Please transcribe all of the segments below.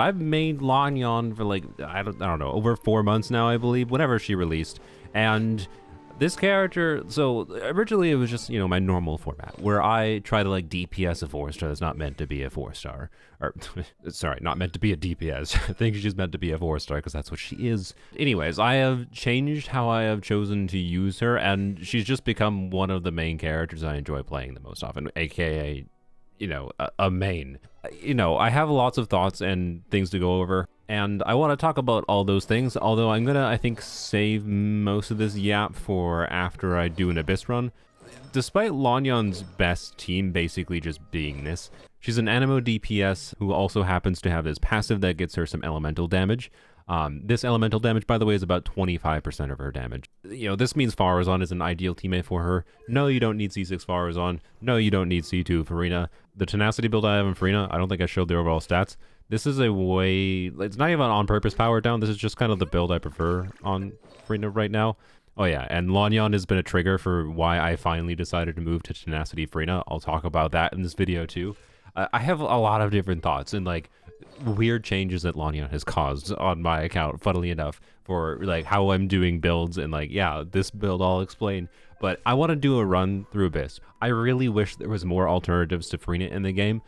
I've made Lan Yan for like, I don't know, over 4 months now, I believe, whenever she released. And this character, so originally it was just, you know, my normal format where I try to like DPS a 4-star that's not meant to be a 4-star. Or, sorry, not meant to be a DPS. I think she's meant to be a 4-star because that's what she is. Anyways, I have changed how I have chosen to use her, and she's just become one of the main characters I enjoy playing the most often, aka, you know, a main. You know, I have lots of thoughts and things to go over, and I want to talk about all those things, although I'm gonna, I think, save most of this yap for after I do an Abyss run. Despite Lan Yan's best team basically just being this, she's an Animo DPS who also happens to have this passive that gets her some elemental damage. This elemental damage, by the way, is about 25% of her damage. You know, this means Faruzan is an ideal teammate for her. No, you don't need C6 Faruzan. No, you don't need C2 Furina. The tenacity build I have in Furina, I don't think I showed the overall stats. This is a way, it's not even on purpose powered down. This is just kind of the build I prefer on Furina right now. Oh yeah, and Lan Yan has been a trigger for why I finally decided to move to tenacity Furina. I'll talk about that in this video too. I have a lot of different thoughts and like weird changes that Lan Yan has caused on my account, funnily enough, for like how I'm doing builds, and like, yeah, this build I'll explain. But I want to do a run through Abyss. I really wish there was more alternatives to Furina in the game,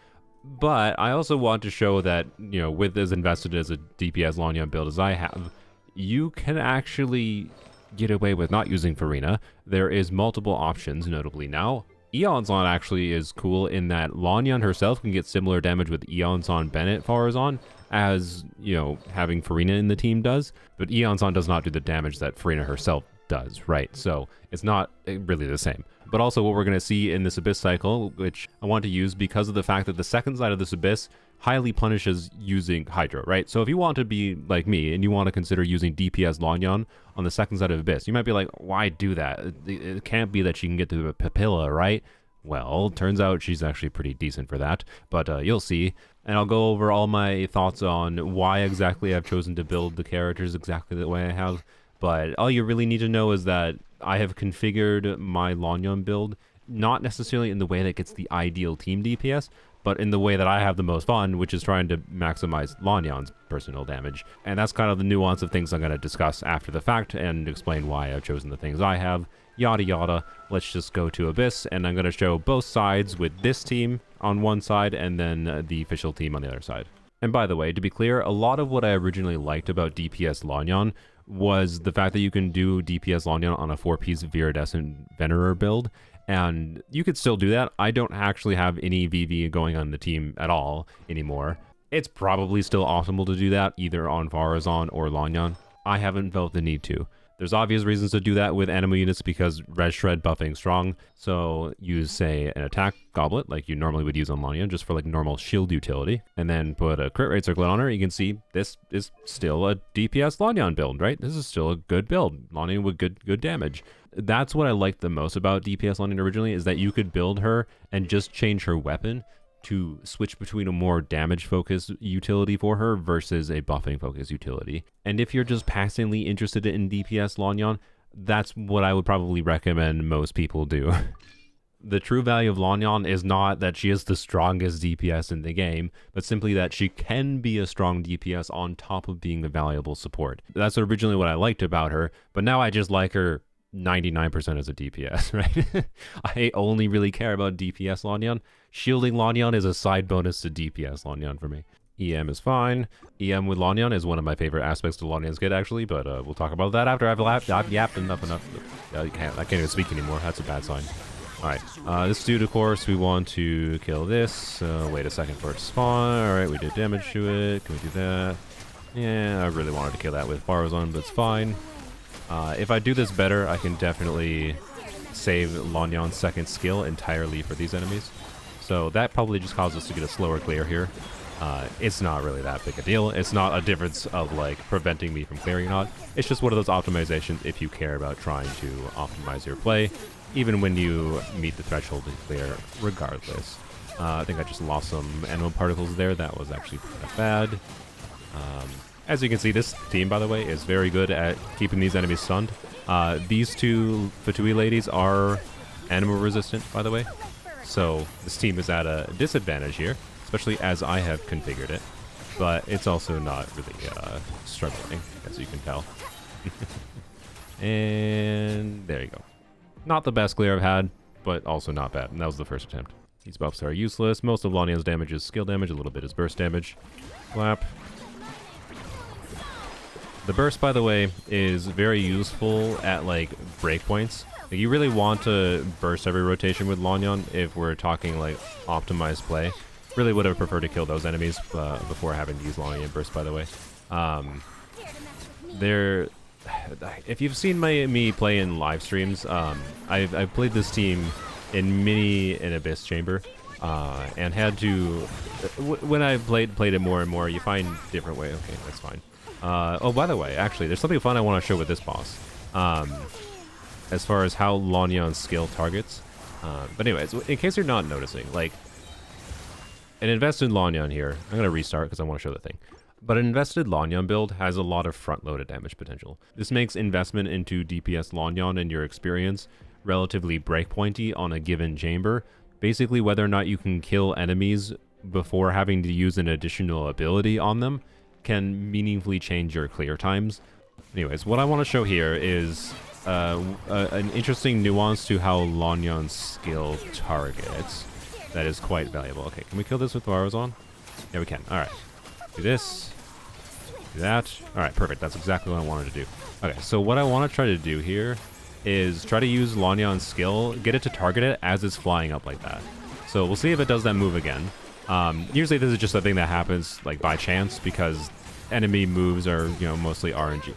but I also want to show that, you know, with as invested as a DPS Lan Yan build as I have, you can actually get away with not using Furina. There is multiple options, notably now. Iansan actually is cool in that Lan Yan herself can get similar damage with Iansan Bennett Faruzan as, you know, having Furina in the team does, but Iansan does not do the damage that Furina herself does, right? So it's not really the same. But also what we're going to see in this Abyss cycle, which I want to use because of the fact that the second side of this Abyss highly punishes using Hydra, right? So if you want to be like me and you want to consider using DPS Lan Yan on the second side of Abyss, you might be like, why do that? It can't be that she can get to the Papilla, right? Well, turns out she's actually pretty decent for that, but you'll see. And I'll go over all my thoughts on why exactly I've chosen to build the characters exactly the way I have. But all you really need to know is that I have configured my Lan Yan build, not necessarily in the way that gets the ideal team DPS, but in the way that I have the most fun, which is trying to maximize Lan Yan's personal damage. And that's kind of the nuance of things I'm going to discuss after the fact and explain why I've chosen the things I have, yada yada. Let's just go to Abyss, and I'm going to show both sides with this team on one side and then the official team on the other side. And by the way, to be clear, a lot of what I originally liked about DPS Lan Yan was the fact that you can do DPS Lan Yan on a 4-piece Viridescent Venerer build, and you could still do that. I don't actually have any VV going on the team at all anymore. It's probably still optimal to do that either on Faruzan or Lan Yan. I haven't felt the need to. There's obvious reasons to do that with animal units because Res Shred buffing strong, so use, say, an attack goblet like you normally would use on Lan Yan just for like normal shield utility, and then put a crit rate circlet on her. You can see this is still a DPS Lan Yan build, right? This is still a good build, Lan Yan with good damage. That's what I liked the most about DPS Lan Yan originally, is that you could build her and just change her weapon to switch between a more damage-focused utility for her versus a buffing-focused utility. And if you're just passively interested in DPS Lan Yan, that's what I would probably recommend most people do. The true value of Lan Yan is not that she is the strongest DPS in the game, but simply that she can be a strong DPS on top of being a valuable support. That's originally what I liked about her, but now I just like her 99% as a DPS, right? I only really care about DPS Lan Yan. Shielding Lan Yan is a side bonus to DPS Lan Yan for me. EM is fine. EM with Lan Yan is one of my favorite aspects to Lan Yan's kit, actually, but we'll talk about that after I've yapped enough. I can't even speak anymore. That's a bad sign. Alright, this dude, of course, we want to kill this. Wait a second for it to spawn. Alright, we did damage to it. Can we do that? Yeah, I really wanted to kill that with Faruzan, but it's fine. If I do this better, I can definitely save Lan Yan's second skill entirely for these enemies. So that probably just causes us to get a slower clear here. It's not really that big a deal. It's not a difference of like preventing me from clearing or not. It's just one of those optimizations if you care about trying to optimize your play, even when you meet the threshold to clear regardless. I think I just lost some animal particles there. That was actually kind of bad. As you can see, this team, by the way, is very good at keeping these enemies stunned. These two Fatui ladies are animal resistant, by the way. So this team is at a disadvantage here, especially as I have configured it. but it's also not really struggling, as you can tell. And there you go. Not the best clear I've had, but also not bad. And that was the first attempt. These buffs are useless. Most of Lan Yan's damage is skill damage. A little bit is burst damage. Clap. The burst, by the way, is very useful at, like, breakpoints. Like, you really want to burst every rotation with Lan Yan if we're talking, like, optimized play. Really would have preferred to kill those enemies before having to use Lan Yan burst, by the way. If you've seen me play in live streams, I've played this team in Mini and Abyss Chamber, and had to... when I played it more and more, you find different ways. Okay, that's fine. Oh, by the way, actually, there's something fun I want to show with this boss. As far as how Lan Yan's skill targets. But anyways, in case you're not noticing, like, an invested Lan Yan here, I'm going to restart because I want to show the thing. But an invested Lan Yan build has a lot of front-loaded damage potential. This makes investment into DPS Lan Yan and your experience relatively breakpointy on a given chamber. Basically, whether or not you can kill enemies before having to use an additional ability on them can meaningfully change your clear times. Anyways, what I want to show here is an interesting nuance to how Lan Yan's skill targets that is quite valuable. Okay, can we kill this with Faruzan? Yeah, we can. All right. Do this. Do that. All right, perfect. That's exactly what I wanted to do. Okay, so what I want to try to do here is try to use Lan Yan's skill, get it to target it as it's flying up like that. So we'll see if it does that move again. Usually this is just a thing that happens like by chance because enemy moves are, you know, mostly RNG.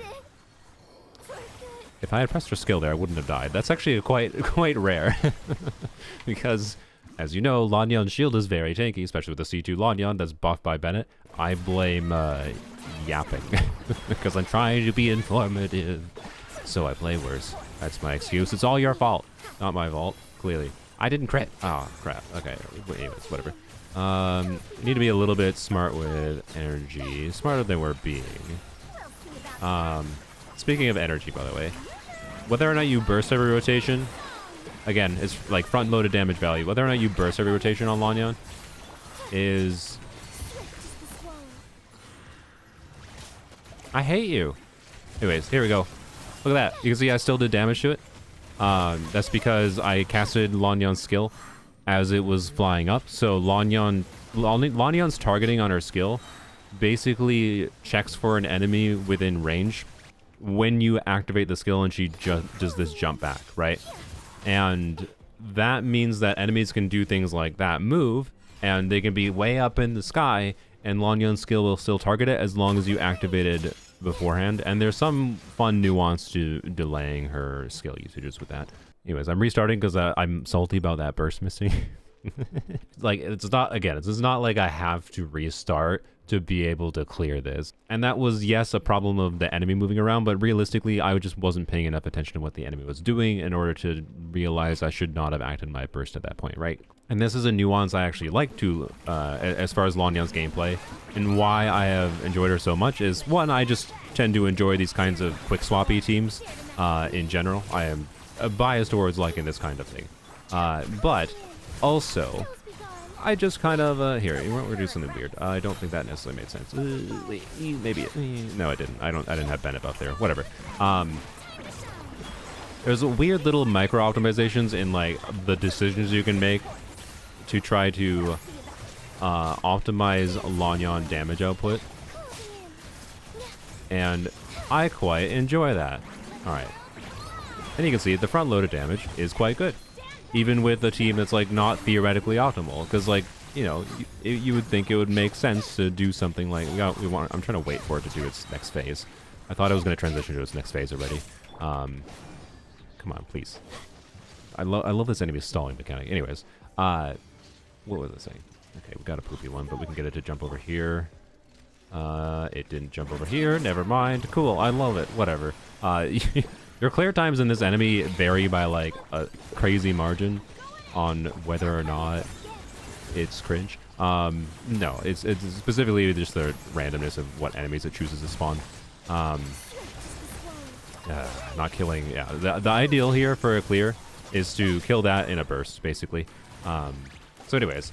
If I had pressed her skill there, I wouldn't have died. That's actually quite rare because, as you know, Lan Yan's shield is very tanky, especially with the C2 Lan Yan that's buffed by Bennett. I blame yapping because I'm trying to be informative, so I play worse. That's my excuse. It's all your fault, not my fault. Clearly, I didn't crit. Oh crap. Okay. Anyways, whatever. Need to be a little bit smart with energy, smarter than we're being. Speaking of energy, by the way, whether or not you burst every rotation, again, it's like front-loaded damage value. Whether or not you burst every rotation on Lan Yan is... I hate you. Anyways, here we go. Look at that. You can see I still did damage to it. That's because I casted Lan Yan's skill as it was flying up. So Lan Yan's targeting on her skill basically checks for an enemy within range when you activate the skill and she just does this jump back, right? And that means that enemies can do things like that move, and they can be way up in the sky, and Lan Yan's skill will still target it as long as you activated beforehand. And there's some fun nuance to delaying her skill usages with that. Anyways, I'm restarting because I'm salty about that burst missing. Like, it's not like I have to restart to be able to clear this. And that was, yes, a problem of the enemy moving around, but realistically, I just wasn't paying enough attention to what the enemy was doing in order to realize I should not have acted my burst at that point, right? And this is a nuance I actually like to, as far as Lan Yan's gameplay, and why I have enjoyed her so much is, one, I just tend to enjoy these kinds of quick swappy teams in general. I am biased towards liking this kind of thing. But also, I just kind of, here, we're gonna do something weird. I don't think that necessarily made sense. Maybe no, it didn't. I didn't have Bennett up there. Whatever. There's a weird little micro optimizations in like the decisions you can make to try to optimize Lan Yan damage output, and I quite enjoy that. All right, and you can see the front loaded damage is quite good, even with a team that's like not theoretically optimal, because like, you know, you would think it would make sense to do something like I'm trying to wait for it to do its next phase. I thought it was going to transition to its next phase already. Come on, please. I love this enemy stalling mechanic. Anyways, what was I saying? Okay, we got a poopy one, but we can get it to jump over here. It didn't jump over here. Never mind. Cool. I love it. Whatever. Your clear times in this enemy vary by like a crazy margin on whether or not it's cringe. No, it's specifically just the randomness of what enemies it chooses to spawn. Not killing. Yeah, the ideal here for a clear is to kill that in a burst, basically. So anyways,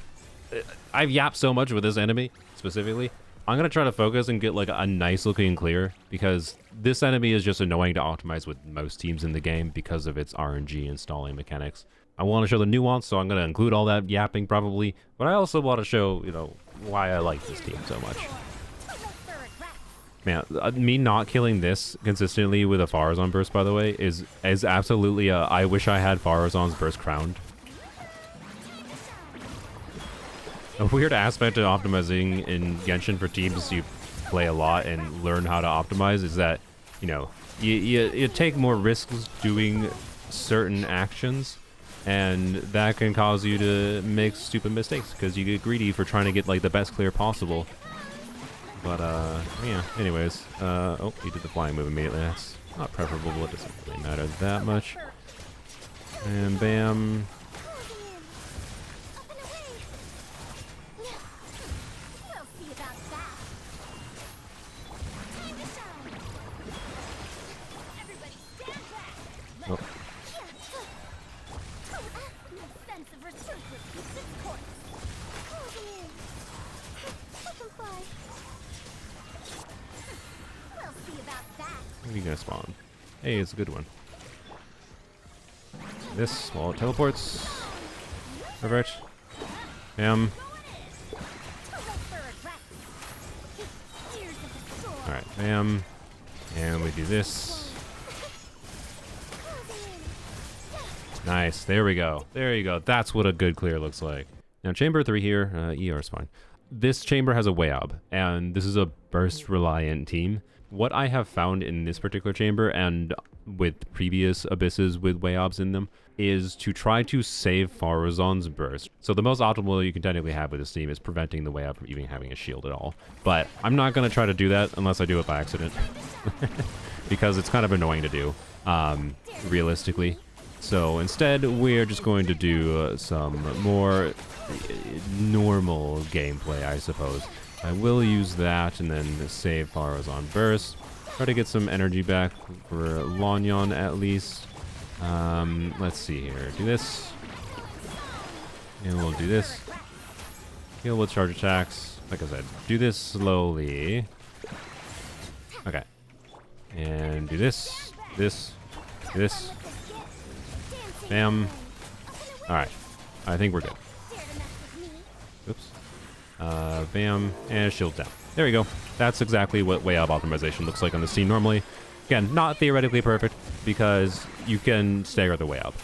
I've yapped so much with this enemy specifically. I'm going to try to focus and get like a nice looking clear, because this enemy is just annoying to optimize with most teams in the game because of its RNG installing mechanics. I want to show the nuance, so I'm going to include all that yapping probably, but I also want to show, you know, why I like this team so much. Man, me not killing this consistently with a Faruzan burst, by the way, is absolutely a I wish I had Faruzan's burst crowned. A weird aspect of optimizing in Genshin for teams you play a lot and learn how to optimize is that, you know, you take more risks doing certain actions, and that can cause you to make stupid mistakes because you get greedy for trying to get like the best clear possible. But yeah, anyways, oh, he did the flying move immediately. That's not preferable, but it doesn't really matter that much. And bam. Oh. Where are you gonna spawn? Hey, it's a good one. This while it teleports. Perfect. Bam. Alright, bam. And we do this. Nice. There we go. There you go. That's what a good clear looks like. Now, chamber 3 here. ER is fine. This chamber has a Wayab, and this is a burst-reliant team. What I have found in this particular chamber, and with previous abysses with Wayabs in them, is to try to save Faruzan's burst. So the most optimal you can technically have with this team is preventing the Wayab from even having a shield at all. But I'm not going to try to do that unless I do it by accident. Because it's kind of annoying to do, realistically. So instead, we're just going to do some more normal gameplay, I suppose. I will use that and then save Faruzan burst. Try to get some energy back for Lan Yan at least. Let's see here. Do this. And we'll do this. Heal with charge attacks. Like I said, do this slowly. Okay. And do this. This. This. Bam. Alright. I think we're good. Oops. Bam. And shield down. There we go. That's exactly what Wayab optimization looks like on the scene normally. Again, not theoretically perfect, because you can stagger the Wayab.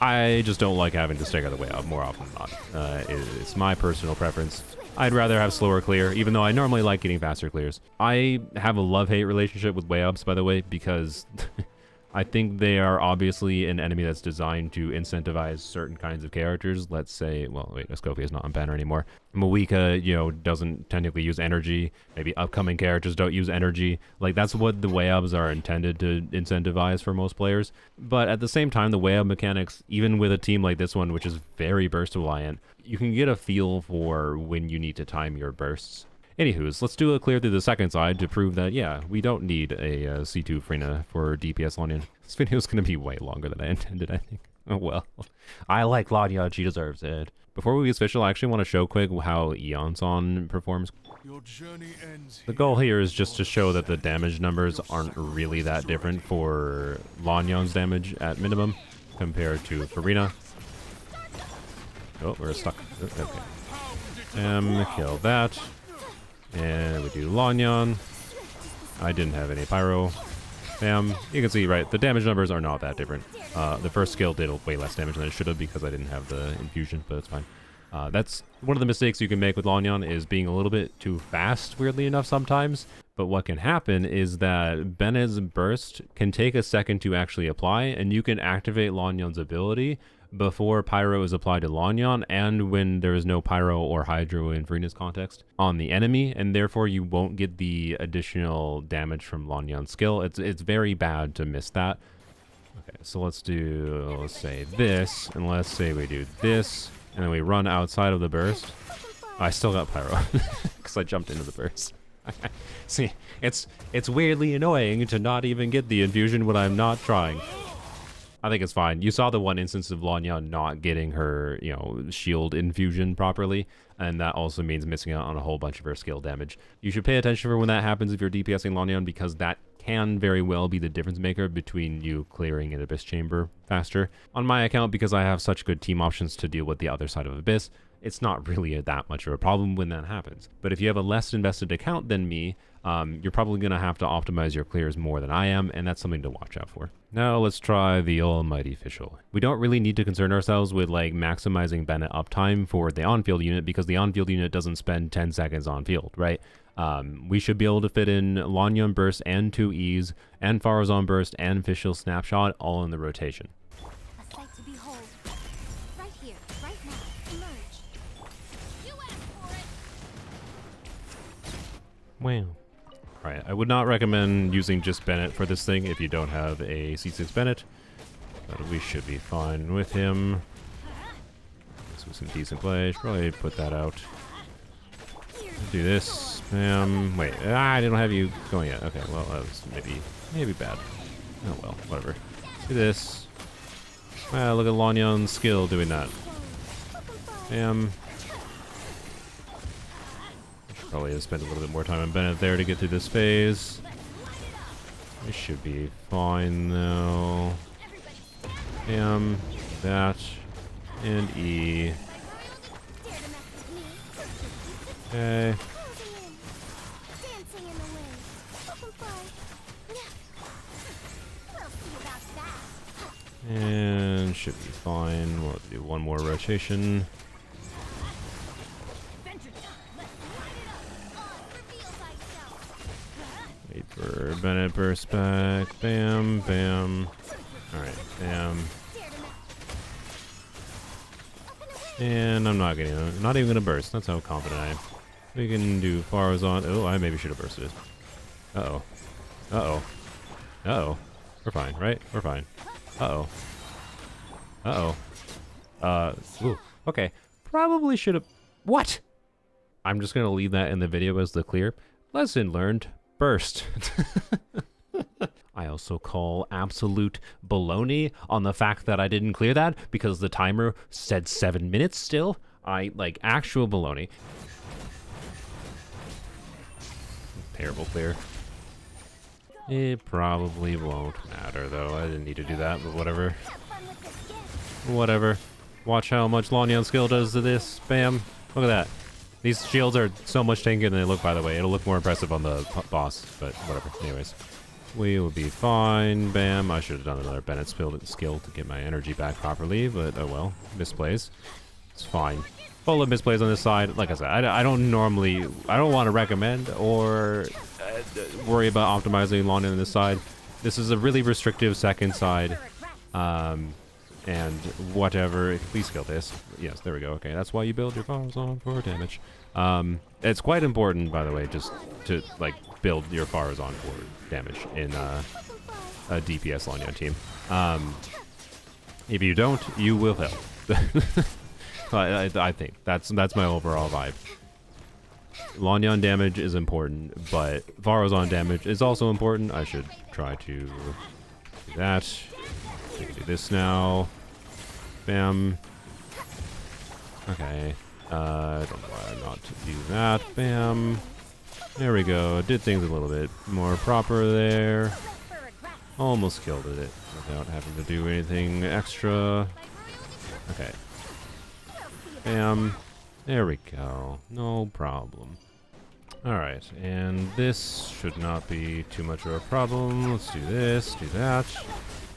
I just don't like having to stagger the Wayab more often than not. It's my personal preference. I'd rather have slower clear, even though I normally like getting faster clears. I have a love-hate relationship with Wayabs, by the way, because I think they are obviously an enemy that's designed to incentivize certain kinds of characters. Let's say, well, wait, Escofia is not on banner anymore. Moika, you know, doesn't technically use energy. Maybe upcoming characters don't use energy. Like, that's what the Wayabs are intended to incentivize for most players. But at the same time, the Wayab mechanics, even with a team like this one, which is very burst reliant, you can get a feel for when you need to time your bursts. Anywho's, let's do a clear through the second side to prove that, yeah, we don't need a C2 Furina for DPS Lanyan. This video is going to be way longer than I intended, I think. Oh well. I like Lan Yan, she deserves it. Before we get official, I actually want to show quick how Iansan performs. The goal here is just to show that the damage numbers aren't really that different for Lan Yan's damage at minimum compared to Furina. Oh, we're stuck. Okay. Kill that. And we do Lan Yan. I didn't have any pyro. Bam. You can see, right, the damage numbers are not that different. The first skill did way less damage than it should have because I didn't have the infusion, but it's fine. That's one of the mistakes you can make with Lan Yan, is being a little bit too fast, weirdly enough, sometimes. But what can happen is that Bened's burst can take a second to actually apply, and you can activate Lan Yan's ability before pyro is applied to Lan Yan, and when there is no pyro or hydro in Furina's context on the enemy, and therefore you won't get the additional damage from Lan Yan's skill. It's very bad to miss that. Okay, so let's say this, and let's say we do this, and then we run outside of the burst. Oh, I still got pyro because I jumped into the burst. See, it's weirdly annoying to not even get the infusion when I'm not trying. I think it's fine. You saw the one instance of Lan Yan not getting her, you know, shield infusion properly, and that also means missing out on a whole bunch of her skill damage. You should pay attention for when that happens if you're DPSing Lan Yan, because that can very well be the difference maker between you clearing an Abyss Chamber faster. On my account, because I have such good team options to deal with the other side of Abyss, it's not really that much of a problem when that happens. But if you have a less invested account than me, you're probably going to have to optimize your clears more than I am, and that's something to watch out for. Now let's try the almighty Fischl. We don't really need to concern ourselves with like maximizing Bennett uptime for the on-field unit, because the on-field unit doesn't spend 10 seconds on field, right? We should be able to fit in Lan Yan burst and 2Es and Faruzan burst and Fischl snapshot all in the rotation. A sight to behold. Right here, right now. Emerge. You asked for it. Wow. Alright, I would not recommend using just Bennett for this thing if you don't have a C6 Bennett, but we should be fine with him. This was some decent play. Should probably put that out. Do this. Wait, I didn't have you going yet. Okay, well, that was maybe bad. Oh well, whatever. Do this. Well, look at Lan Yan's skill doing that. Probably have spent a little bit more time on Bennett there to get through this phase. We should be fine though. That, and E. Okay. And should be fine. We'll do one more rotation. Wait for Bennett burst back. Bam, bam. Alright, bam. And I'm not even gonna burst. That's how confident I am. We can do Faruzan. Oh, I maybe should have bursted it. Uh-oh. Uh-oh. Uh-oh. We're fine, right? We're fine. Uh-oh. Uh-oh. Ooh. Okay. Probably should have... What? I'm just gonna leave that in the video as the clear. Lesson learned. Burst. I also call absolute baloney on the fact that I didn't clear that because the timer said 7 minutes still. Like, actual baloney. Terrible clear. It probably won't matter, though. I didn't need to do that, but whatever. Whatever. Watch how much Lan Yan skill does to this. Bam. Look at that. These shields are so much tankier than they look, by the way. It'll look more impressive on the boss, but whatever. Anyways. We will be fine. Bam. I should have done another Bennett skill to get my energy back properly, but oh well. Misplays. It's fine. Full of misplays on this side. Like I said, I don't want to recommend or worry about optimizing Lan Yan on this side. This is a really restrictive second side. And whatever. Please kill this. Yes, there we go. Okay, that's why you build your Faruzan for damage. It's quite important, by the way, just to like build your Faruzan for damage in a DPS Lanyan team. If you don't, you will fail. I think that's my overall vibe. Lanyan damage is important, but Faruzan damage is also important. I should try to do that. I can do this now. Bam. Okay. Don't know why not to do that. Bam. There we go. Did things a little bit more proper there. Almost killed it without having to do anything extra. Okay. Bam. There we go. No problem. Alright, and this should not be too much of a problem. Let's do this, do that.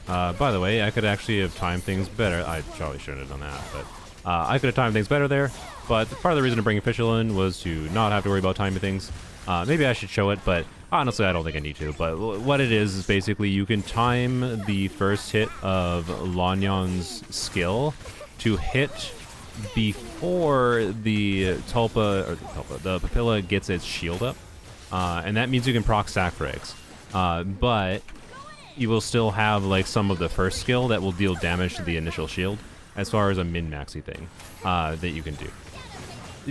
By the way, I could actually have timed things better. I probably shouldn't have done that, but I could have timed things better there. But part of the reason to bring Official in was to not have to worry about timing things. Maybe I should show it, but honestly, I don't think I need to. But what it is basically you can time the first hit of Lanyan's skill to hit before the the Papilla gets its shield up. And that means you can proc stack Frags. But you will still have like some of the first skill that will deal damage to the initial shield as far as a min-maxy thing that you can do.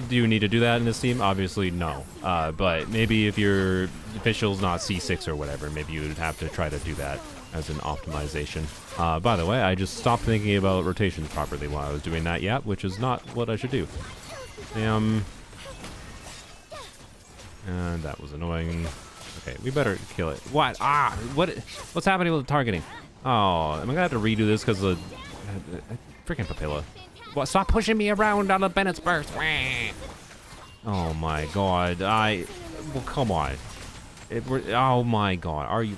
Do you need to do that in this team? Obviously, no. But maybe if your official's not C6 or whatever, maybe you would have to try to do that as an optimization. By the way, I just stopped thinking about rotations properly while I was doing that, which is not what I should do. And that was annoying. Okay, we better kill it. What? Ah! What's happening with the targeting? Oh, am I gonna have to redo this because of freaking Papilla? What? Stop pushing me around on the Bennett's burst! Oh my god! Well, come on! Oh my god! Are you?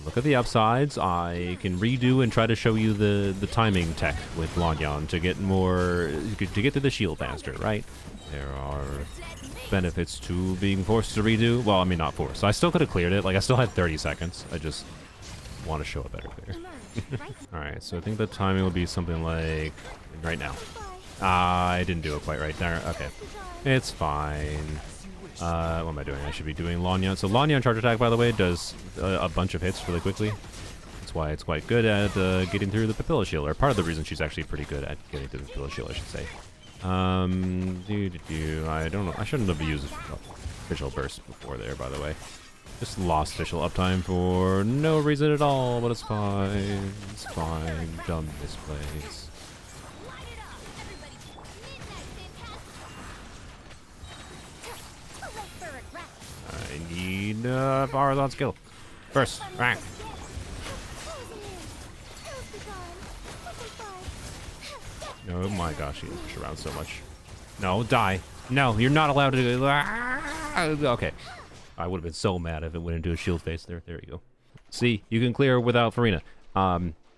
Look at the upsides. I can redo and try to show you the timing tech with Lan Yan to get to the shield faster, right? There are benefits to being forced to redo. Well, I mean, not forced. I still could have cleared it. Like, I still had 30 seconds. I just want to show it better clear. Alright, so I think the timing will be something like right now. I didn't do it quite right there. Okay. It's fine. What am I doing? I should be doing Lan Yan. So Lan Yan charge attack, by the way, does a bunch of hits really quickly. That's why it's quite good at getting through the Papilla shield, or part of the reason she's actually pretty good at getting through the Papilla shield, I should say. I don't know. I shouldn't have used Visual Burst before there, by the way. Just lost Visual uptime for no reason at all, but it's fine. It's fine. Dumb misplays. I need Faruzan skill. First, rank. Oh my gosh, you push around so much. No, die. No, you're not allowed to do it. Okay. I would have been so mad if it went into a shield face there. There you go. See, you can clear without Furina.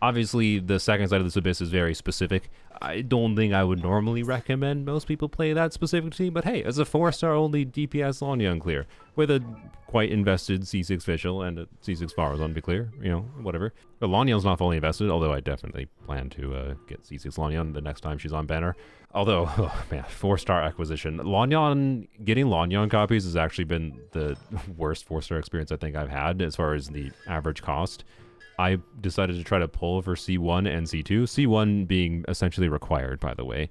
Obviously, the second side of this abyss is very specific. I don't think I would normally recommend most people play that specific team, but hey, as a 4-star only DPS Lanyan clear, with a quite invested C6 Visual and a C6 Faruzan to be clear, you know, whatever. But Lanyan's not fully invested, although I definitely plan to get C6 Lanyan the next time she's on banner. Although, oh man, 4-star acquisition. Lanyan, getting Lanyan copies has actually been the worst 4-star experience I think I've had as far as the average cost. I decided to try to pull for C1 and C2, C1 being essentially required, by the way,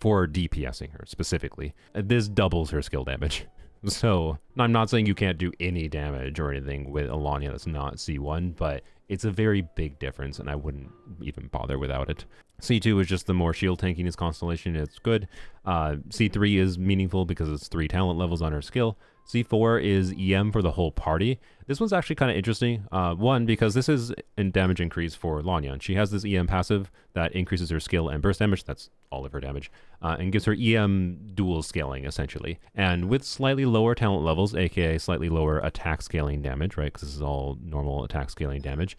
for DPSing her specifically. This doubles her skill damage. So, I'm not saying you can't do any damage or anything with a Lan Yan that's not C1, but it's a very big difference, and I wouldn't even bother without it. C2 is just the more shield tankiness constellation. It's good. C3 is meaningful because it's 3 talent levels on her skill. C4 is EM for the whole party. This one's actually kind of interesting. One, because this is a damage increase for Lan Yan. She has this EM passive that increases her skill and burst damage. That's all of her damage. And gives her EM dual scaling, essentially. And with slightly lower talent levels, aka slightly lower attack scaling damage, right? Because this is all normal attack scaling damage.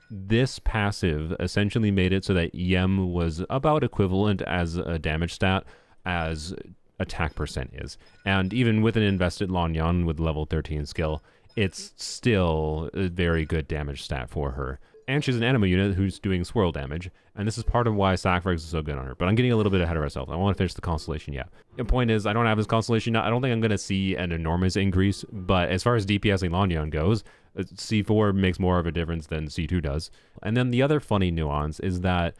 This passive essentially made it so that EM was about equivalent as a damage stat as attack percent is. And even with an invested Lan Yan with level 13 skill, it's still a very good damage stat for her. And she's an anima unit who's doing swirl damage, and this is part of why Frags is so good on her. But I'm getting a little bit ahead of ourselves. I want to finish the Constellation yet. The point is, I don't have this Constellation yet. I don't think I'm going to see an enormous increase, but as far as DPSing Lan Yan goes, C4 makes more of a difference than C2 does. And then the other funny nuance is that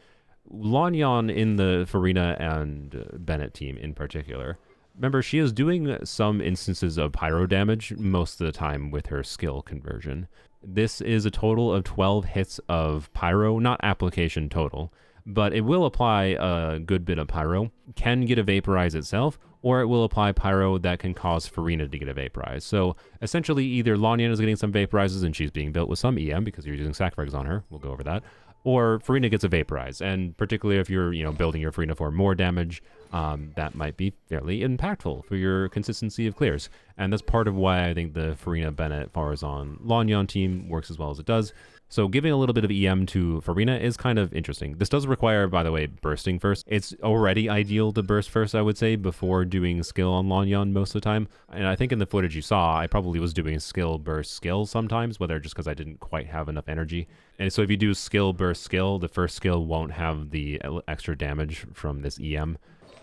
Lan Yan in the Furina and Bennett team in particular, remember, she is doing some instances of pyro damage most of the time with her skill conversion. This is a total of 12 hits of pyro, not application total, but it will apply a good bit of pyro, can get a vaporize itself, or it will apply pyro that can cause Furina to get a vaporize. So essentially either Lan Yan is getting some vaporizes and she's being built with some EM because you're using Frags on her, we'll go over that, or Furina gets a vaporize, and particularly if you're, building your Furina for more damage, that might be fairly impactful for your consistency of clears. And that's part of why I think the Furina, Bennett, Faruzan, Lan Yan team works as well as it does. So giving a little bit of EM to Furina is kind of interesting. This does require, by the way, bursting first. It's already ideal to burst first, I would say, before doing skill on Lan Yan most of the time. And I think in the footage you saw, I probably was doing skill, burst, skill sometimes, whether just because I didn't quite have enough energy. And so if you do skill, burst, skill, the first skill won't have the extra damage from this EM.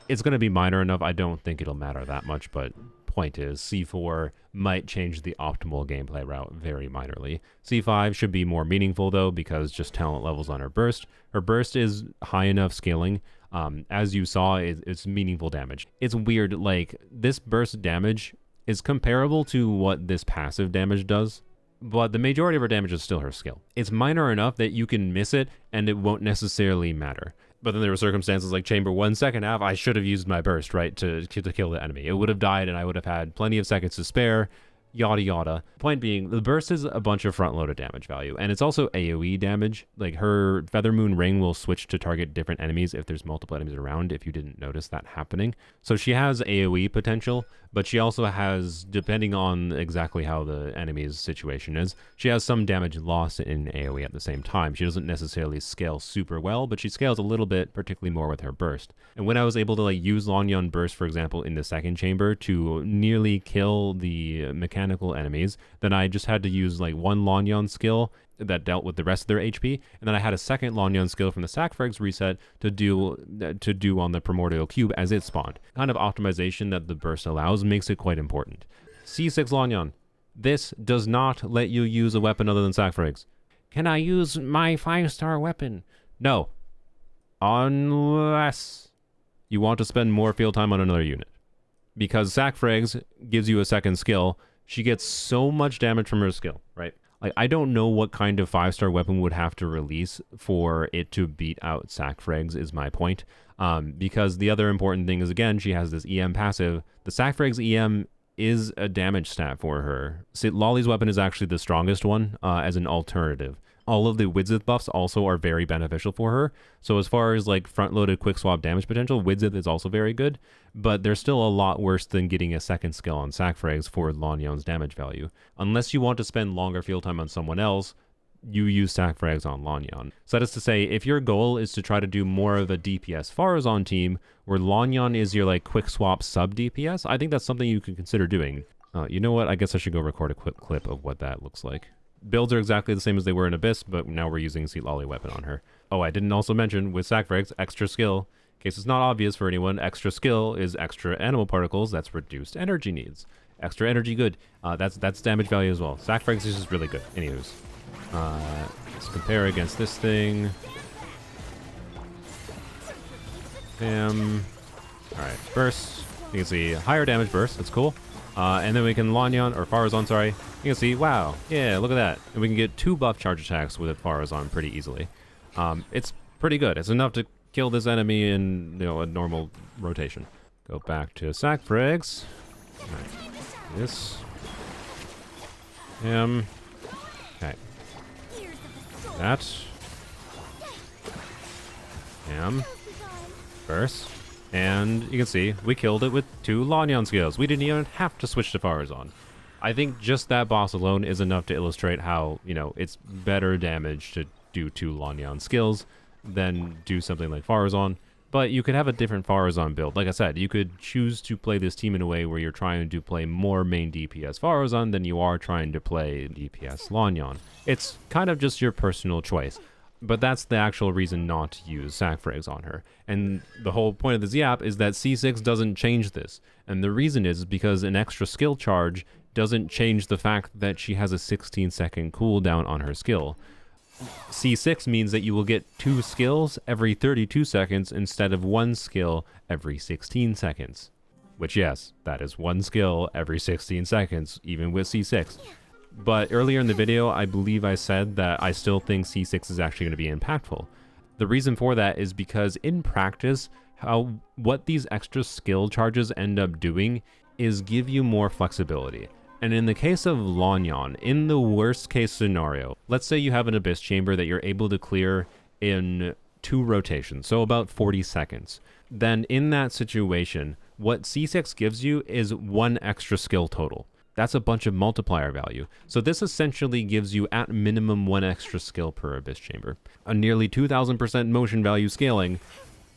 It's going to be minor enough. I don't think it'll matter that much, but point is C4 might change the optimal gameplay route very minorly. C5 should be more meaningful though, because just talent levels on her burst. Her burst is high enough scaling. As you saw, it's meaningful damage. It's weird, like this burst damage is comparable to what this passive damage does, but the majority of her damage is still her skill. It's minor enough that you can miss it and it won't necessarily matter. But then there were circumstances like Chamber 1 second half, I should have used my burst, right, to kill the enemy. It would have died and I would have had plenty of seconds to spare, yada yada. Point being, the burst is a bunch of front-loaded damage value, and it's also AoE damage. Like, her Feather Moon Ring will switch to target different enemies if there's multiple enemies around, if you didn't notice that happening. So she has AoE potential, but she also has, depending on exactly how the enemy's situation is, she has some damage loss in AoE at the same time. She doesn't necessarily scale super well, but she scales a little bit, particularly more with her burst. And when I was able to like use Lan Yan burst, for example, in the second chamber to nearly kill the mechanical enemies, then I just had to use like one Lan Yan skill that dealt with the rest of their HP, and then I had a second Lan Yan skill from the C6 Frags reset to do on the Primordial Cube as it spawned. Kind of optimization that the burst allows makes it quite important. C6 Lan Yan. This does not let you use a weapon other than C6 Frags. Can I use my 5-star weapon? No. Unless you want to spend more field time on another unit. Because C6 Frags gives you a second skill. She gets so much damage from her skill, right? Like, I don't know what kind of 5-star weapon would have to release for it to beat out C6 Frags is my point. Because the other important thing is, again, she has this EM passive. The C6 Frags EM is a damage stat for her. Lolly's weapon is actually the strongest one as an alternative. All of the Widzith buffs also are very beneficial for her. So as far as like front-loaded quick swap damage potential, Widzith is also very good, but they're still a lot worse than getting a second skill on C6 Frags for Lan Yan's damage value. Unless you want to spend longer field time on someone else, you use C6 Frags on Lan Yan. So that is to say, if your goal is to try to do more of a DPS Faruzan team, where Lan Yan is your like quick swap sub DPS, I think that's something you could consider doing. You know what? I guess I should go record a quick clip of what that looks like. Builds are exactly the same as they were in Abyss, but now we're using Seat Lolly weapon on her. Oh, I didn't also mention with C6 Frags, extra skill. In case it's not obvious for anyone, extra skill is extra animal particles. That's reduced energy needs. Extra energy good. That's damage value as well. C6 Frags is just really good. Anywho's. Let's compare against this thing. Bam. Alright, burst. You can see higher damage burst. That's cool. And then we can Lan Yan, or Faruzan, sorry. You can see, wow, yeah, look at that. And we can get 2 buff charge attacks with Faruzan pretty easily. It's pretty good. It's enough to kill this enemy in, you know, a normal rotation. Go back to C6 Frags. Alright. This. Okay. That. Burst. And you can see, we killed it with 2 Lan Yan skills. We didn't even have to switch to Faruzan. I think just that boss alone is enough to illustrate how, you know, it's better damage to do 2 Lan Yan skills than do something like Faruzan. But you could have a different Faruzan build. Like I said, you could choose to play this team in a way where you're trying to play more main DPS Faruzan than you are trying to play DPS Lan Yan. It's kind of just your personal choice. But that's the actual reason not to use C6 Frags on her. And the whole point of this YAP is that C6 doesn't change this. And the reason is because an extra skill charge doesn't change the fact that she has a 16-second cooldown on her skill. C6 means that you will get 2 skills every 32 seconds instead of 1 skill every 16 seconds. Which, yes, that is 1 skill every 16 seconds, even with C6. But earlier in the video, I believe I said that I still think C6 is actually going to be impactful. The reason for that is because in practice, what these extra skill charges end up doing is give you more flexibility. And in the case of Lan Yan, in the worst case scenario, let's say you have an Abyss Chamber that you're able to clear in 2 rotations, so about 40 seconds. Then in that situation, what C6 gives you is 1 extra skill total. That's a bunch of multiplier value. So this essentially gives you at minimum 1 extra skill per Abyss Chamber. A nearly 2000% motion value scaling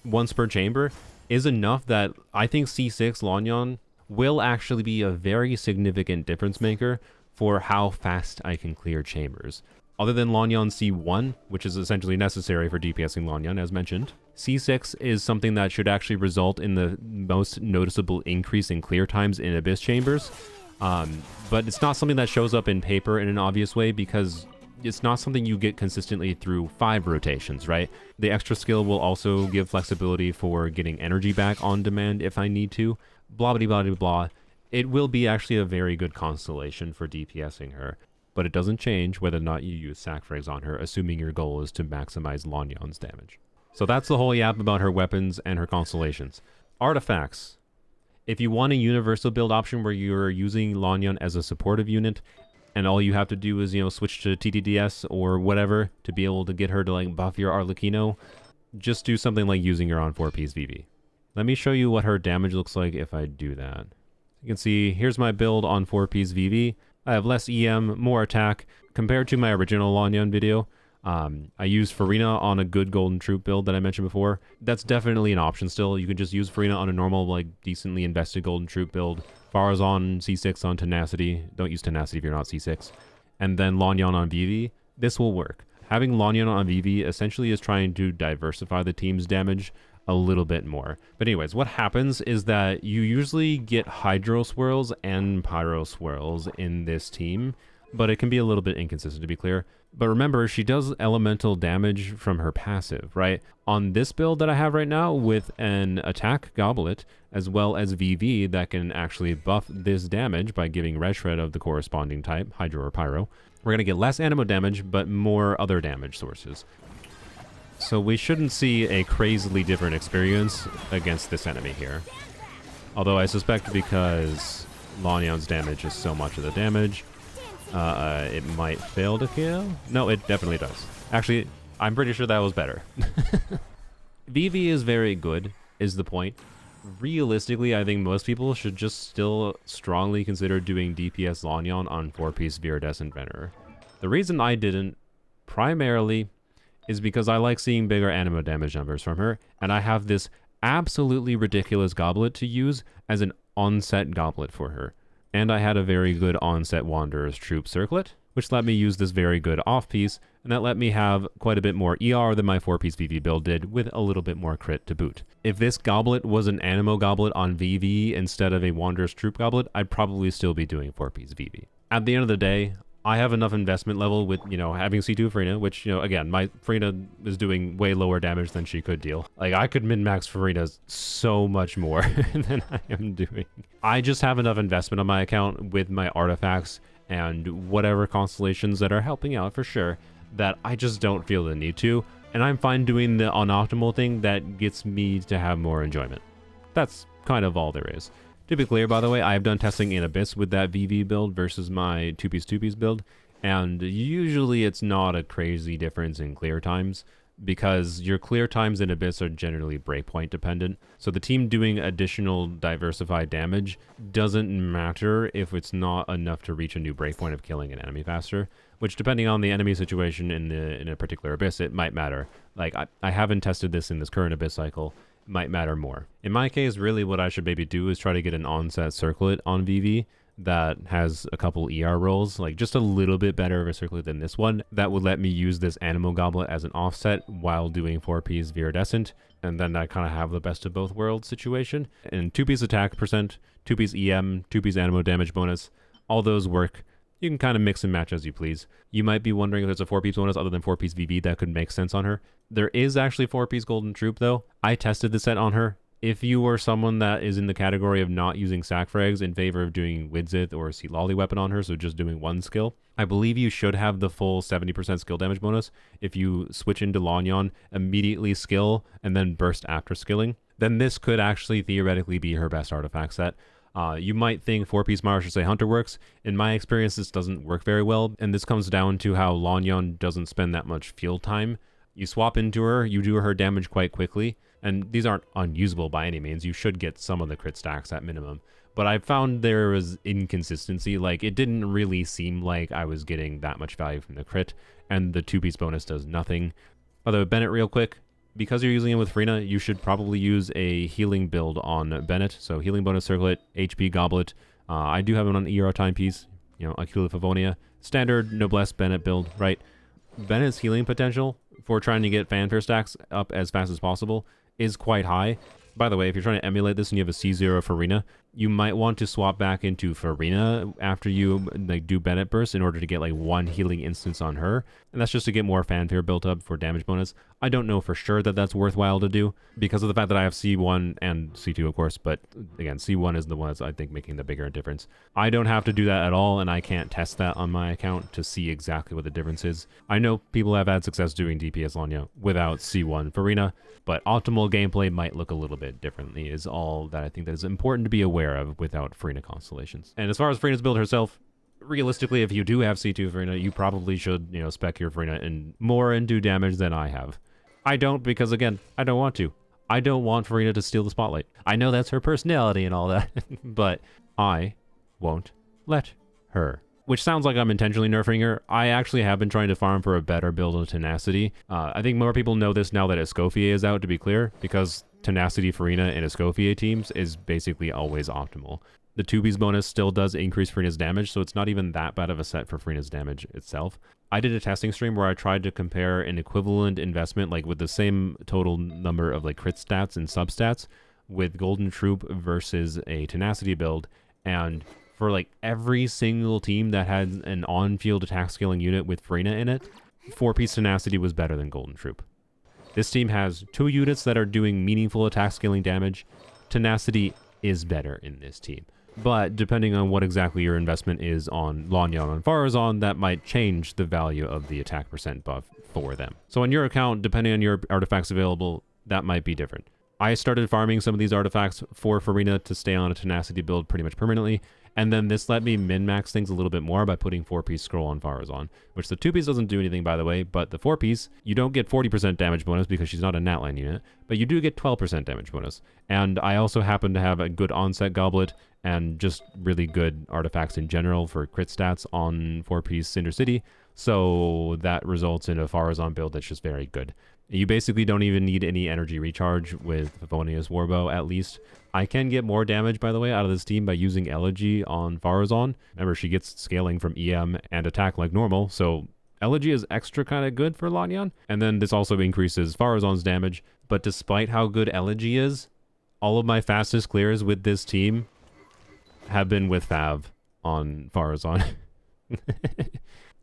once per chamber is enough that I think C6 Lan Yan will actually be a very significant difference maker for how fast I can clear chambers. Other than Lan Yan C1, which is essentially necessary for DPSing Lan Yan as mentioned, C6 is something that should actually result in the most noticeable increase in clear times in Abyss Chambers. But it's not something that shows up in paper in an obvious way because it's not something you get consistently through 5 rotations, right? The extra skill will also give flexibility for getting energy back on demand if I need to. Blah, blah, blah, blah, blah. It will be actually a very good constellation for DPSing her. but it doesn't change whether or not you use sac frags on her, assuming your goal is to maximize Lan Yan's damage. So that's the whole yap about her weapons and her constellations. Artifacts. If you want a universal build option where you're using Lan Yan as a supportive unit, and all you have to do is, you know, switch to TTDS or whatever to be able to get her to like buff your Arlecchino, just do something like using her on 4-piece VV. Let me show you what her damage looks like if I do that. You can see, here's my build on 4-piece VV. I have less EM, more attack. Compared to my original Lan Yan video, I used Furina on a good Golden Troop build that I mentioned before. That's definitely an option still. You can just use Furina on a normal, like, decently invested Golden Troop build. Faruzan C6 on Tenacity. Don't use Tenacity if you're not C6. And then Lan Yan on VV. This will work. Having Lan Yan on VV essentially is trying to diversify the team's damage a little bit more. But anyways, what happens is that you usually get Hydro Swirls and Pyro Swirls in this team, but it can be a little bit inconsistent, to be clear. But remember, she does elemental damage from her passive, right? On this build that I have right now with an attack goblet, as well as VV that can actually buff this damage by giving Red Shred of the corresponding type, Hydro or Pyro, we're going to get less animo damage, but more other damage sources. So we shouldn't see a crazily different experience against this enemy here. Although I suspect because Lan Yan's damage is so much of the damage, it might fail to kill. No, it definitely does. Actually, I'm pretty sure that was better. VV is very good, is the point. Realistically, I think most people should just still strongly consider doing DPS Lan Yan on 4-piece Viridescent Venerer. The reason I didn't, primarily, is because I like seeing bigger animo damage numbers from her, and I have this absolutely ridiculous goblet to use as an onset goblet for her. And I had a very good onset Wanderer's Troop circlet, which let me use this very good off-piece, and that let me have quite a bit more ER than my 4-piece VV build did, with a little bit more crit to boot. If this goblet was an animo goblet on VV instead of a Wanderer's Troop goblet, I'd probably still be doing 4-piece VV. At the end of the day, I have enough investment level with, you know, having C2 Furina, which, you know, again, my Furina is doing way lower damage than she could deal. Like, I could min-max Furina so much more than I am doing. I just have enough investment on my account with my artifacts and whatever constellations that are helping out for sure, that I just don't feel the need to, and I'm fine doing the unoptimal thing that gets me to have more enjoyment. That's kind of all there is. To be clear, by the way, I've done testing in Abyss with that VV build versus my 2-piece build, and usually it's not a crazy difference in clear times, because your clear times in Abyss are generally breakpoint dependent, so the team doing additional diversified damage doesn't matter if it's not enough to reach a new breakpoint of killing an enemy faster, which depending on the enemy situation in a particular Abyss, it might matter. Like, I haven't tested this in this current Abyss cycle, might matter more. In my case, really what I should maybe do is try to get an onset circlet on VV that has a couple ER rolls, like just a little bit better of a circlet than this one, that would let me use this Animo Goblet as an offset while doing 4-piece Viridescent, and then I kind of have the best of both worlds situation. And 2-piece attack percent, 2-piece EM, 2-piece Animo damage bonus, all those work. You can kind of mix and match as you please. You might be wondering if there's a 4-piece bonus other than 4-piece VV that could make sense on her. There is actually 4-piece Golden Troop though. I tested the set on her. If you are someone that is in the category of not using sac frags in favor of doing Widzith or Sea Lolly weapon on her, so just doing one skill, I believe you should have the full 70% skill damage bonus if you switch into Lan Yan, immediately skill, and then burst after skilling. Then this could actually theoretically be her best artifact set. You might think 4-piece Mara should say Hunter works. In my experience, this doesn't work very well, and this comes down to how Lan Yan doesn't spend that much field time. You swap into her, you do her damage quite quickly, and these aren't unusable by any means. You should get some of the crit stacks at minimum. But I found there was inconsistency, like it didn't really seem like I was getting that much value from the crit, and the 2-piece bonus does nothing. Although Bennett real quick, because you're using it with Furina, you should probably use a healing build on Bennett. So healing bonus circlet, HP goblet. I do have it on ER timepiece, you know, Aquila Favonia. Standard Noblesse Bennett build, right? Bennett's healing potential for trying to get fanfare stacks up as fast as possible is quite high. By the way, if you're trying to emulate this and you have a C0 Furina, you might want to swap back into Furina after you like do Bennett Burst in order to get like one healing instance on her. And that's just to get more fanfare built up for damage bonus. I don't know for sure that that's worthwhile to do because of the fact that I have C1 and C2, of course. But again, C1 is the one that's, I think, making the bigger difference. I don't have to do that at all, and I can't test that on my account to see exactly what the difference is. I know people have had success doing DPS Lanyan without C1 Furina, but optimal gameplay might look a little bit differently is all that I think that is important to be aware of without Furina Constellations. And as far as Furina's build herself, realistically, if you do have C2 Furina, you probably should, spec your Furina in more and do damage than I have. I don't because, again, I don't want to. I don't want Furina to steal the spotlight. I know that's her personality and all that, but I won't let her. Which sounds like I'm intentionally nerfing her. I actually have been trying to farm for a better build of Tenacity. I think more people know this now that Escoffier is out, to be clear, because Tenacity Furina in Escoffier teams is basically always optimal. The 2B's bonus still does increase Furina's damage, so it's not even that bad of a set for Furina's damage itself. I did a testing stream where I tried to compare an equivalent investment, like with the same total number of like crit stats and substats, with Golden Troop versus a Tenacity build, and for like every single team that had an on-field attack scaling unit with Furina in it, 4-piece Tenacity was better than Golden Troop. This team has 2 units that are doing meaningful attack scaling damage. Tenacity is better in this team. But depending on what exactly your investment is on Lan Yan and Faruzan, that might change the value of the attack percent buff for them. So on your account, depending on your artifacts available, that might be different. I started farming some of these artifacts for Furina to stay on a Tenacity build pretty much permanently, and then this let me min-max things a little bit more by putting 4-piece scroll on Faruzan, which the 2-piece doesn't do anything, by the way, but the 4-piece, you don't get 40% damage bonus because she's not a Natline unit, but you do get 12% damage bonus. And I also happen to have a good onset goblet and just really good artifacts in general for crit stats on 4-piece Cinder City, so that results in a Faruzan build that's just very good. You basically don't even need any energy recharge with Favonius Warbow, at least. I can get more damage, by the way, out of this team by using Elegy on Faruzan. Remember, she gets scaling from EM and attack like normal, so Elegy is extra kind of good for Lan Yan. And then this also increases Faruzan's damage. But despite how good Elegy is, all of my fastest clears with this team have been with Fav on Faruzan.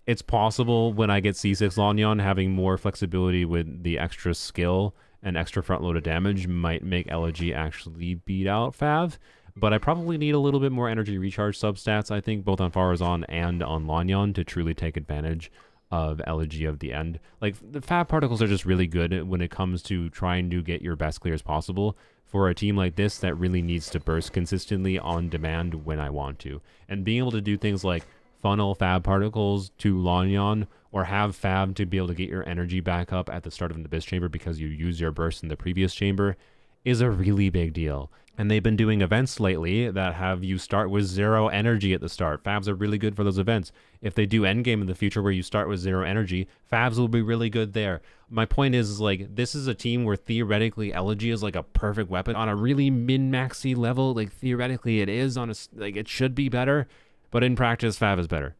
It's possible when I get C6 Lanyan, having more flexibility with the extra skill and extra front load of damage might make Elegy actually beat out Fav. But I probably need a little bit more energy recharge substats, I think, both on Faruzan and on Lanyan to truly take advantage of Elegy of the end. Like, the Fav particles are just really good when it comes to trying to get your best clears possible for a team like this that really needs to burst consistently on demand when I want to. And being able to do things like funnel Fab particles to Lanyan, or have Fab to be able to get your energy back up at the start of the Abyss Chamber because you use your burst in the previous chamber, is a really big deal. And they've been doing events lately that have you start with 0 energy at the start. Fabs are really good for those events. If they do endgame in the future where you start with 0 energy, Fabs will be really good there. My point is like, this is a team where theoretically Elegy is like a perfect weapon on a really min-maxy level. Like, theoretically it is on a, like, it should be better. But in practice, Fav is better.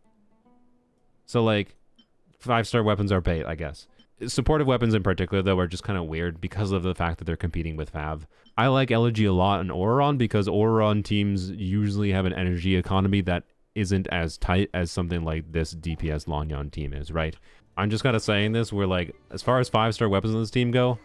So, like, 5-star weapons are bait, I guess. Supportive weapons in particular, though, are just kind of weird because of the fact that they're competing with Fav. I like Elegy a lot in Auroron because Auroron teams usually have an energy economy that isn't as tight as something like this DPS Lanyan team is, right? I'm just kind of saying this, where, like, as far as 5-star weapons on this team go,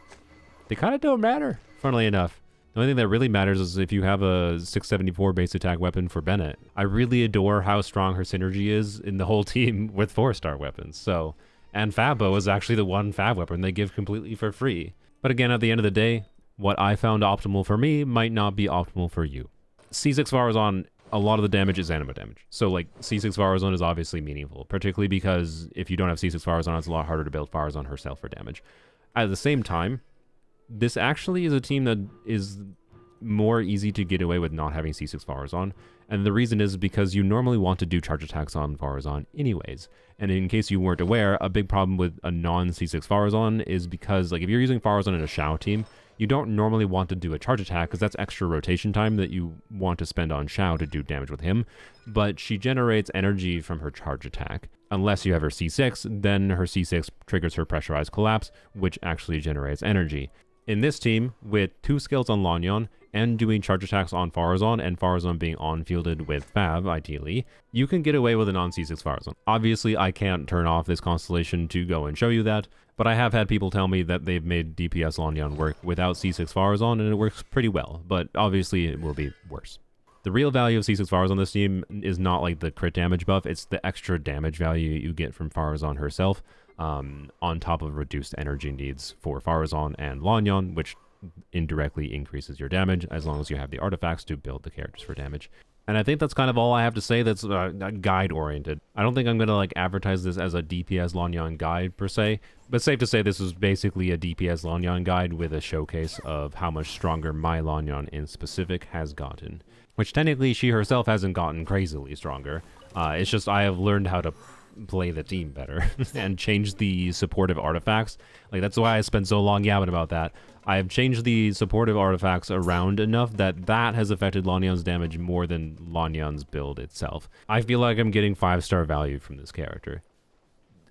they kind of don't matter, funnily enough. The only thing that really matters is if you have a 674 base attack weapon for Bennett. I really adore how strong her synergy is in the whole team with 4-star weapons. So, and Fabbo is actually the one Fab weapon they give completely for free. But again, at the end of the day, what I found optimal for me might not be optimal for you. C6 Faruzan, a lot of the damage is anima damage. So like C6 Faruzan is obviously meaningful, particularly because if you don't have C6 Faruzan, it's a lot harder to build Faruzan herself for damage. At the same time, this actually is a team that is more easy to get away with not having C6 Faruzan. And the reason is because you normally want to do charge attacks on Faruzan anyways. And in case you weren't aware, a big problem with a non-C6 Faruzan is because, like, if you're using Faruzan in a Shao team, you don't normally want to do a charge attack because that's extra rotation time that you want to spend on Shao to do damage with him. But she generates energy from her charge attack. Unless you have her C6, then her C6 triggers her pressurized collapse, which actually generates energy. In this team, with 2 skills on Lan Yan and doing charge attacks on Faruzan, and Faruzan being on-fielded with Fab, ideally, you can get away with a non-C6 Faruzan. Obviously, I can't turn off this Constellation to go and show you that, but I have had people tell me that they've made DPS Lanyan work without C6 Faruzan, and it works pretty well, but obviously it will be worse. The real value of C6 Faruzan on this team is not like the crit damage buff, it's the extra damage value you get from Faruzan herself, on top of reduced energy needs for Faruzan and Lanyan, which indirectly increases your damage as long as you have the artifacts to build the characters for damage. And I think that's kind of all I have to say that's guide oriented. I don't think I'm going to like advertise this as a DPS Lanyan guide per se, but safe to say this is basically a DPS Lanyan guide with a showcase of how much stronger my Lanyan in specific has gotten. Which technically she herself hasn't gotten crazily stronger. It's just I have learned how to play the team better and change the supportive artifacts. Like that's why I spent so long yapping about that. I have changed the supportive artifacts around enough that that has affected Lanyan's damage more than Lanyan's build itself. I feel like I'm getting 5-star value from this character.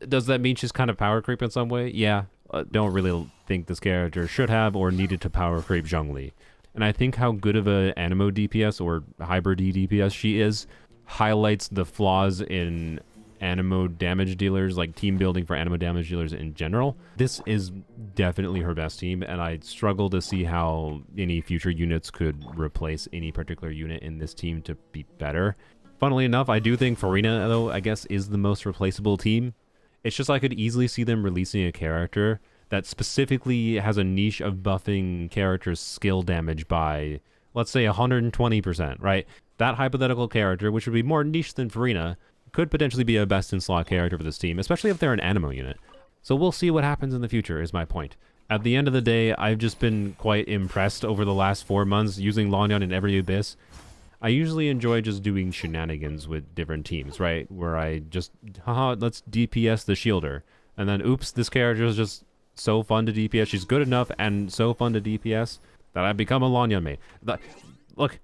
Does that mean she's kind of power creep in some way? Yeah. Don't really think this character should have or needed to power creep Zhongli. And I think how good of a Animo DPS or hybrid DPS she is highlights the flaws in Animo damage dealers, like team building for Animo damage dealers in general. This is definitely her best team, and I struggle to see how any future units could replace any particular unit in this team to be better. Funnily enough, I do think Furina, though, I guess, is the most replaceable team. It's just I could easily see them releasing a character that specifically has a niche of buffing characters' skill damage by, let's say, 120%, right? That hypothetical character, which would be more niche than Furina, could potentially be a best-in-slot character for this team, especially if they're an Animo unit. So we'll see what happens in the future, is my point. At the end of the day, I've just been quite impressed over the last 4 months using Lanyan in every Abyss. I usually enjoy just doing shenanigans with different teams, right? Where I just, haha, let's DPS the Shielder. And then, oops, this character is just so fun to DPS. She's good enough and so fun to DPS that I've become a Lanyan main. Look,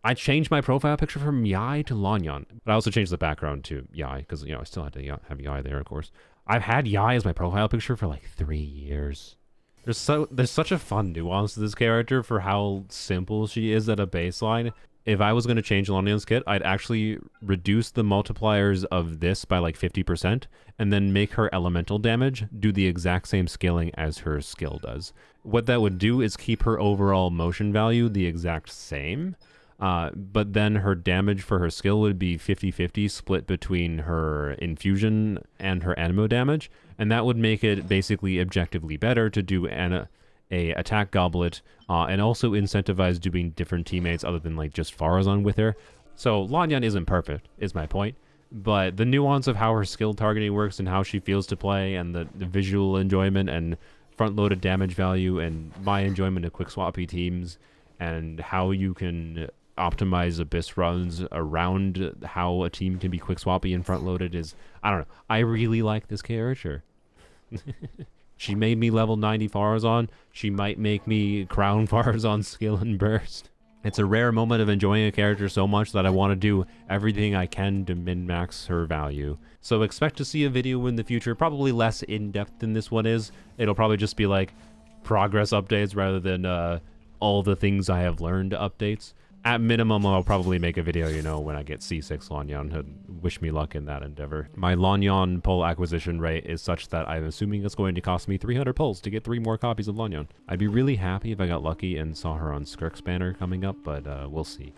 I changed my profile picture from Yai to Lanyan, but I also changed the background to Yai because, you know, I still had to have Yai there, of course. I've had Yai as my profile picture for like 3 years. There's such a fun nuance to this character for how simple she is at a baseline. If I was going to change Lanyan's kit, I'd actually reduce the multipliers of this by like 50% and then make her elemental damage do the exact same scaling as her skill does. What that would do is keep her overall motion value the exact same. But then her damage for her skill would be 50-50 split between her infusion and her animo damage, and that would make it basically objectively better to do a attack goblet, and also incentivize doing different teammates other than like just Faruzan with her. So Lanyan isn't perfect, is my point, but the nuance of how her skill targeting works and how she feels to play, and the visual enjoyment and front-loaded damage value, and my enjoyment of quick swappy teams, and how you can optimize Abyss runs around how a team can be quick swappy and front loaded is, I don't know. I really like this character. She made me level 90 Faruzan. She might make me crown Faruzan skill and burst. It's a rare moment of enjoying a character so much that I want to do everything I can to min-max her value. So expect to see a video in the future, probably less in-depth than this one is. It'll probably just be like progress updates rather than all the things I have learned updates. At minimum, I'll probably make a video, you know, when I get C6 Lanyan, to wish me luck in that endeavor. My Lanyan pull acquisition rate is such that I'm assuming it's going to cost me 300 pulls to get 3 more copies of Lanyan. I'd be really happy if I got lucky and saw her on Skirk's banner coming up, but we'll see.